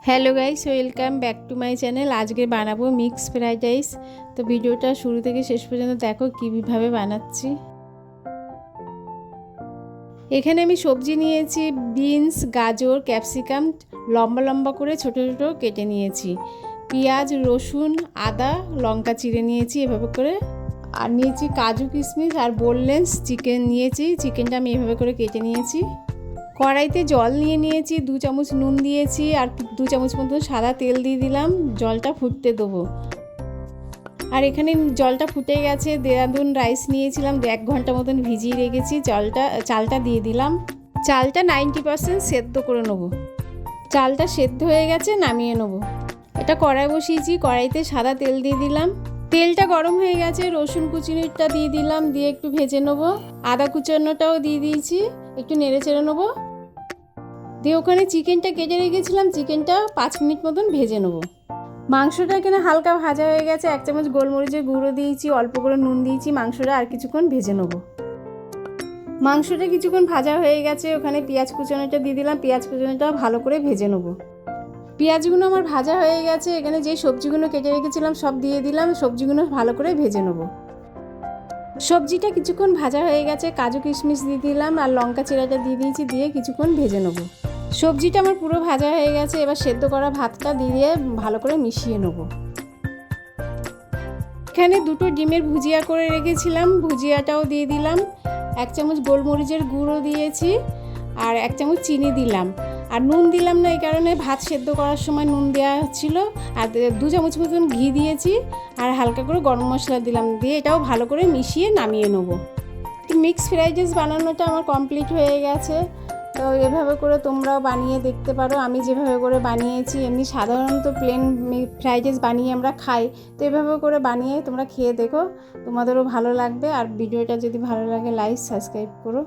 Hello guys, welcome back to my channel. আজকে বানাবো mix fried rice. তো ভিডিওটা শুরু থেকে শেষ পর্যন্ত দেখো কীভাবে বানাচ্ছি। এখানে আমি সবজি নিয়েছি, বিনস, গাজর, ক্যাপসিকাম লম্বা লম্বা করে ছোট ছোট কেটে নিয়েছি। পেঁয়াজ, রসুন, আদা, লঙ্কা চিড়ে নিয়েছি এভাবে করে। আর নিয়েছি কাজু কিশমিশ আর বোনলেস চিকেন নিয়েছি। চিকেনটা আমি এভাবে করে কেটে নিয়েছি। কড়াইতে জল নিয়েছি, 2 চামচ নুন দিয়েছি আর 2 চামচ মতো সাদা তেল দিয়ে দিলাম। জলটা ফুটতে দেবো। আর এখানে জলটা ফুটে গেছে। দেরাদুন রাইস নিয়েছিলাম, 1 ঘন্টা মতন ভিজিয়ে রেখেছি। চালটা দিয়ে দিলাম। চালটা 90% সেদ্ধ করে নেব। চালটা সেদ্ধ হয়ে গেছে, নামিয়ে নেব। এটা কড়াই বসিয়েছি, কড়াইতে সাদা তেল দিয়ে দিলাম। তেলটা গরম হয়ে গেছে, রসুন কুচিটা দিয়ে দিলাম, দিয়ে একটু ভেজে নেব। আদা কুচানোটাও দিয়ে দিয়েছি, একটু নেড়ে চেড়ে নেবো। দিয়ে ওখানে চিকেনটা কেটে রেখেছিলাম, চিকেনটা 5 মিনিট মতন ভেজে নেবো। মাংসটা এখানে হালকা ভাজা হয়ে গেছে। 1 চামচ গোলমরিচের গুঁড়ো দিয়েছি, অল্প করে নুন দিয়েছি। মাংসটা আর কিছুক্ষণ ভেজে নেবো। মাংসটা কিছুক্ষণ ভাজা হয়ে গেছে, ওখানে পেঁয়াজ কুচানোটা দিয়ে দিলাম। পেঁয়াজ কুচানোটা ভালো করে ভেজে নেবো। পেঁয়াজগুলো আমার ভাজা হয়ে গেছে। এখানে যে সবজিগুলো কেটে রেখেছিলাম সব দিয়ে দিলাম। সবজিগুলো ভালো করে ভেজে নেবো। সবজিটা কিছুক্ষণ ভাজা হয়ে গেছে, কাজু কিশমিশ দিয়ে দিলাম আর লঙ্কা চিড়াটা দিয়ে দিয়েছি, দিয়ে কিছুক্ষণ ভেজে নেবো। সবজিটা আমার পুরো ভাজা হয়ে গেছে। এবার সেদ্ধ করা ভাতটা দিয়ে ভালো করে মিশিয়ে নেব। এখানে 2টো ডিমের ভুজিয়া করে রেখেছিলাম, ভুজিয়াটাও দিয়ে দিলাম। 1 চামচ গোলমরিচের গুঁড়ো দিয়েছি আর 1 চামচ চিনি দিলাম। আর নুন দিলাম না, এই কারণে ভাত সেদ্ধ করার সময় নুন দেওয়া হচ্ছিলো। আর 2 চামচ মতন ঘি দিয়েছি আর হালকা করে গরম মশলা দিলাম, দিয়ে এটাও ভালো করে মিশিয়ে নামিয়ে নেব। মিক্স ফ্রাইড রাইস বানানোটা আমার কমপ্লিট হয়ে গেছে। তো এভাবে করে তোমরাও বানিয়ে দেখতে পারো। আমি যেভাবে করে বানিয়েছি, এমনি সাধারণত প্লেন ফ্রাইড রাইস বানিয়ে আমরা খাই। তো এভাবে করে বানিয়ে তোমরা খেয়ে দেখো, তোমাদেরও ভালো লাগবে। আর ভিডিওটা যদি ভালো লাগে লাইক সাবস্ক্রাইব করো।